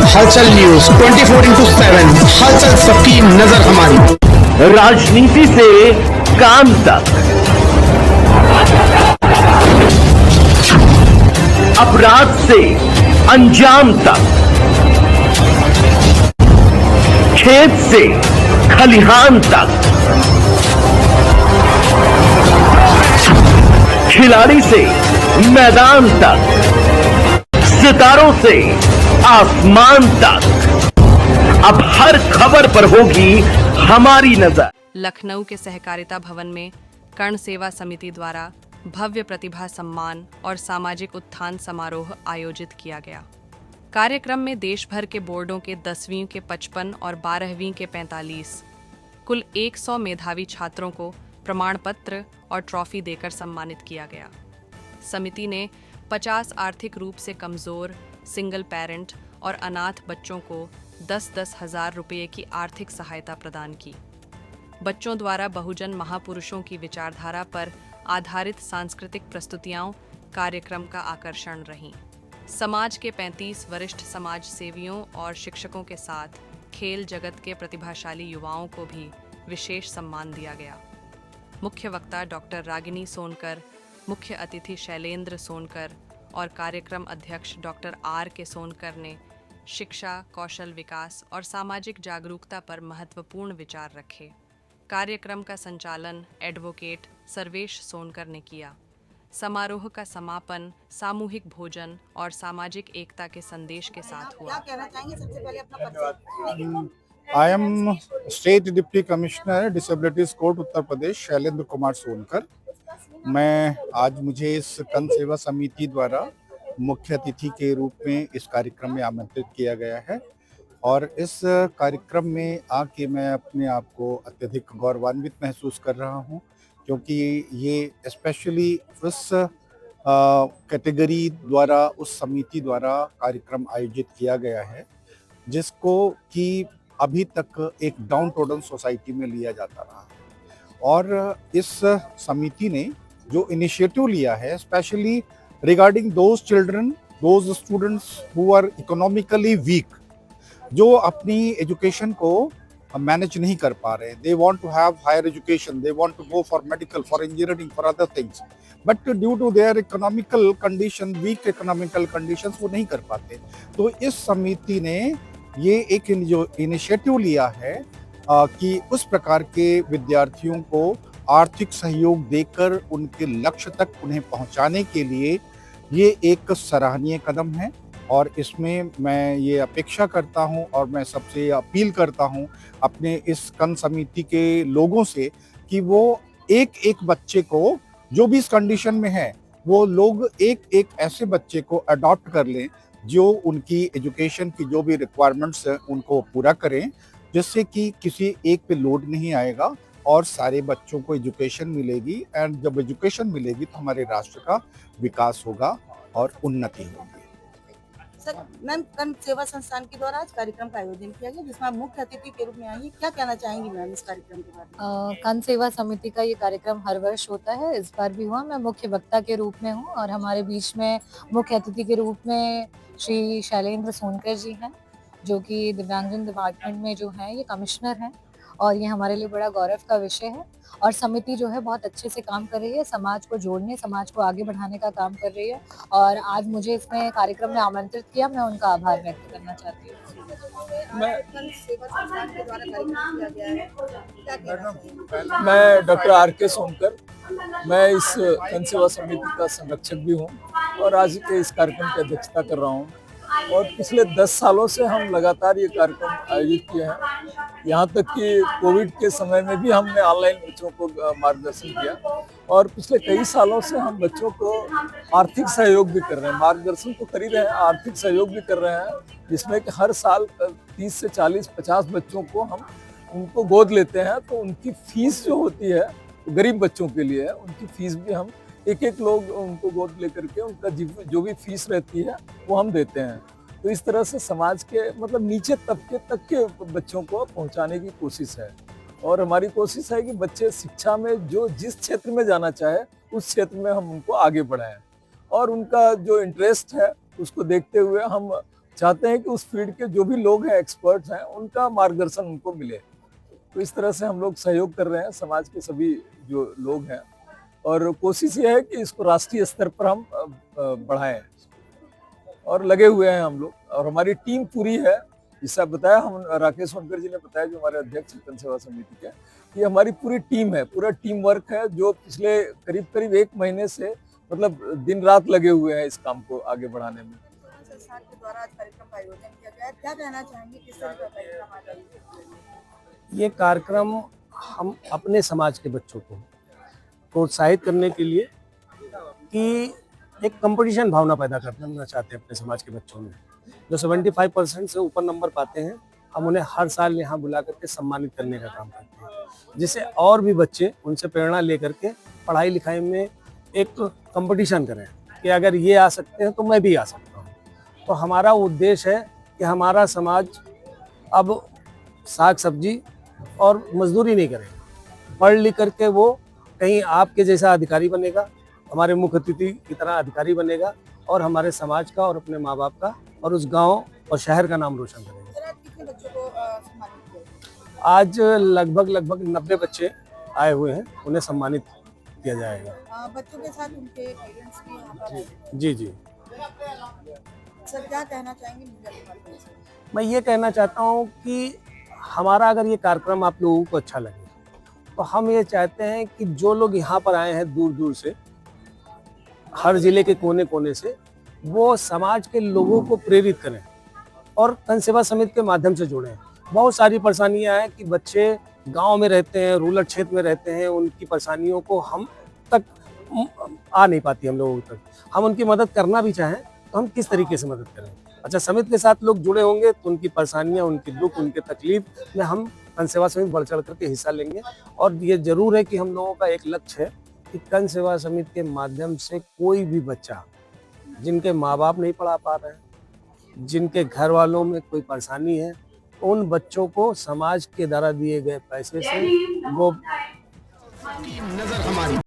हलचल न्यूज 24/7, हलचल सबकी नजर हमारी। राजनीति से काम तक, अपराध से अंजाम तक, खेत से खलिहान तक, खिलाड़ी से मैदान तक, सितारों से आसमान तक, अब हर खबर पर होगी हमारी नजर। लखनऊ के सहकारिता भवन में कर्ण सेवा समिति द्वारा भव्य प्रतिभा सम्मान और सामाजिक उत्थान समारोह आयोजित किया गया। कार्यक्रम में देश भर के बोर्डों के 10वीं के 55 और 12वीं के 45 कुल 100 मेधावी छात्रों को प्रमाण पत्र और ट्रॉफी देकर सम्मानित किया गया। समिति ने 50 आर्थिक रूप से कमजोर, सिंगल पेरेंट और अनाथ बच्चों को 10-10 हजार रुपये की आर्थिक सहायता प्रदान की। बच्चों द्वारा बहुजन महापुरुषों की विचारधारा पर आधारित सांस्कृतिक प्रस्तुतियां कार्यक्रम का आकर्षण रहीं। समाज के 35 वरिष्ठ समाज सेवियों और शिक्षकों के साथ खेल जगत के प्रतिभाशाली युवाओं को भी विशेष सम्मान दिया गया। मुख्य वक्ता डॉक्टर रागिनी सोनकर, मुख्य अतिथि शैलेंद्र सोनकर और कार्यक्रम अध्यक्ष डॉक्टर आर के सोनकर ने शिक्षा, कौशल विकास और सामाजिक जागरूकता पर महत्वपूर्ण विचार रखे। कार्यक्रम का संचालन एडवोकेट सर्वेश सोनकर ने किया। समारोह का समापन सामूहिक भोजन और सामाजिक एकता के संदेश के साथ हुआ। क्या कहना चाहेंगे? सबसे पहले अपना परिचय। I am State Deputy Commissioner Disabilities Court Uttar Pradesh Shailendra Kumar Sonkar. मैं आज मुझे इस कर्ण सेवा समिति द्वारा मुख्य अतिथि के रूप में इस कार्यक्रम में आमंत्रित किया गया है और इस कार्यक्रम में आके मैं अपने आप को अत्यधिक गौरवान्वित महसूस कर रहा हूं, क्योंकि ये स्पेशली उस कैटेगरी द्वारा, उस समिति द्वारा कार्यक्रम आयोजित किया गया है जिसको कि अभी तक एक डाउन टोडन सोसाइटी में लिया जाता रहा है। और इस समिति ने जो इनिशिएटिव लिया है, specially regarding those children, those students who are economically weak, जो अपनी एजुकेशन को मैनेज नहीं कर पा रहे, they want to have higher education, they want to go for medical, for engineering, for other things, but due to their economical condition, weak economical conditions, वो नहीं कर पाते। तो इस समिति ने ये एक जो इनिशिएटिव लिया है कि उस प्रकार के विद्यार्थियों को आर्थिक सहयोग देकर उनके लक्ष्य तक उन्हें पहुंचाने के लिए ये एक सराहनीय कदम है। और इसमें मैं ये अपेक्षा करता हूं और मैं सबसे अपील करता हूं अपने इस कर्ण समिति के लोगों से कि वो एक एक बच्चे को, जो भी इस कंडीशन में है, वो लोग एक एक ऐसे बच्चे को अडॉप्ट कर लें जो उनकी एजुकेशन की जो भी रिक्वायरमेंट्स हैं उनको पूरा करें, जिससे कि किसी एक पे लोड नहीं आएगा और सारे बच्चों को एजुकेशन मिलेगी। एंड जब एजुकेशन मिलेगी तो हमारे राष्ट्र का विकास होगा और उन्नति होगी। सर, मैम, कर्ण सेवा संस्थान के द्वारा आज कार्यक्रम का आयोजन किया गया जिसमें आप मुख्य अतिथि के रूप में आई। क्या कहना चाहेंगी मैम इस कार्यक्रम के बारे में? कर्ण सेवा समिति का ये कार्यक्रम हर वर्ष होता है, इस बार भी हुआ। मैं मुख्य वक्ता के रूप में हूँ और हमारे बीच में मुख्य अतिथि के रूप में श्री शैलेंद्र सोनकर जी हैं, जो कि दिव्यांगजन डिपार्टमेंट में जो है ये कमिश्नर हैं, और ये हमारे लिए बड़ा गौरव का विषय है। और समिति जो है बहुत अच्छे से काम कर रही है, समाज को जोड़ने, समाज को आगे बढ़ाने का काम कर रही है। और आज मुझे इसमें कार्यक्रम में आमंत्रित किया, मैं उनका आभार व्यक्त करना चाहती हूँ। मैं डॉक्टर आर के सोनकर, मैं इस कर्ण सेवा समिति का संरक्षक भी हूँ और आज के इस कार्यक्रम की अध्यक्षता कर रहा हूँ। और पिछले 10 सालों से हम लगातार ये कार्यक्रम आयोजित किए हैं। यहाँ तक कि कोविड के समय में भी हमने ऑनलाइन बच्चों को मार्गदर्शन किया और पिछले कई सालों से हम बच्चों को आर्थिक सहयोग भी कर रहे हैं। मार्गदर्शन तो कर ही रहे हैं, आर्थिक सहयोग भी कर रहे हैं, जिसमें कि हर साल 30 से 40-50 बच्चों को हम उनको गोद लेते हैं। तो उनकी फीस जो होती है गरीब बच्चों के लिए है, उनकी फीस भी हम एक लोग उनको गोद लेकर के उनका जो भी फीस रहती है वो हम देते हैं। तो इस तरह से समाज के मतलब नीचे तबके तक के बच्चों को पहुंचाने की कोशिश है और हमारी कोशिश है कि बच्चे शिक्षा में जो जिस क्षेत्र में जाना चाहे उस क्षेत्र में हम उनको आगे बढ़ाएं और उनका जो इंटरेस्ट है उसको देखते हुए हम चाहते हैं कि उस फील्ड के जो भी लोग हैं, एक्सपर्ट्स हैं, उनका मार्गदर्शन उनको मिले। तो इस तरह से हम लोग सहयोग कर रहे हैं, समाज के सभी जो लोग हैं, और कोशिश ये है कि इसको राष्ट्रीय स्तर पर हम बढ़ाएं, और लगे हुए हैं हम लोग, और हमारी टीम पूरी है। जैसे आप बताया, हम राकेश सोनकर जी ने बताया, जो हमारे अध्यक्ष जन सेवा समिति के, ये हमारी पूरी टीम है, पूरा टीम वर्क है, जो पिछले करीब 1 महीने से मतलब दिन रात लगे हुए हैं इस काम को आगे बढ़ाने में। संस्थान के द्वारा आज कार्यक्रम का आयोजन किया गया है, क्या कहना चाहेंगे, किस तरह का कार्यक्रम आज आयोजित किया गया? ये कार्यक्रम हम अपने समाज के बच्चों को प्रोत्साहित करने के लिए कि एक कंपटीशन भावना पैदा करना चाहते हैं अपने समाज के बच्चों में। जो 75% से ऊपर नंबर पाते हैं, हम उन्हें हर साल यहाँ बुला करके सम्मानित करने का काम करते हैं, जिससे और भी बच्चे उनसे प्रेरणा लेकर के पढ़ाई लिखाई में एक कंपटीशन करें कि अगर ये आ सकते हैं तो मैं भी आ सकता हूँ। तो हमारा उद्देश्य है कि हमारा समाज अब साग सब्जी और मजदूरी नहीं करेगा, पढ़ लिख करके वो कहीं आपके जैसा अधिकारी बनेगा, हमारे मुख्य अतिथि की तरह अधिकारी बनेगा, और हमारे समाज का और अपने माँ बाप का और उस गांव और शहर का नाम रोशन करेगा। सर, आज कितने बच्चों को सम्मानित किया गया? आज लगभग 90 बच्चे आए हुए हैं, उन्हें सम्मानित किया जाएगा। बच्चों के साथ उनके पेरेंट्स भी यहाँ पर आए हैं। जी जी, सर, क्या कहना चाहेंगे मीडिया के माध्यम से? मैं ये कहना चाहता हूँ कि हमारा अगर ये कार्यक्रम आप लोगों को अच्छा लगे, तो हम ये चाहते हैं कि जो लोग यहाँ पर आए हैं दूर दूर से, हर जिले के कोने कोने से, वो समाज के लोगों को प्रेरित करें और कन सेवा समिति के माध्यम से जुड़ें। बहुत सारी परेशानियां हैं कि बच्चे गांव में रहते हैं, रूरल क्षेत्र में रहते हैं, उनकी परेशानियों को हम तक आ नहीं पाती हम लोगों तक। हम उनकी मदद करना भी चाहें तो हम किस तरीके से मदद करें। अच्छा, समिति के साथ लोग जुड़े होंगे तो उनकी परेशानियां, उनकी दुख, उनके तकलीफ में हम कन सेवा समिति बढ़ चढ़ करके हिस्सा लेंगे। और ये जरूर है कि हम लोगों का एक लक्ष्य है कि कन सेवा समिति के माध्यम से कोई भी बच्चा जिनके माँ बाप नहीं पढ़ा पा रहे हैं, जिनके घर वालों में कोई परेशानी है, उन बच्चों को समाज के द्वारा दिए गए पैसे से वो नजर हमारी।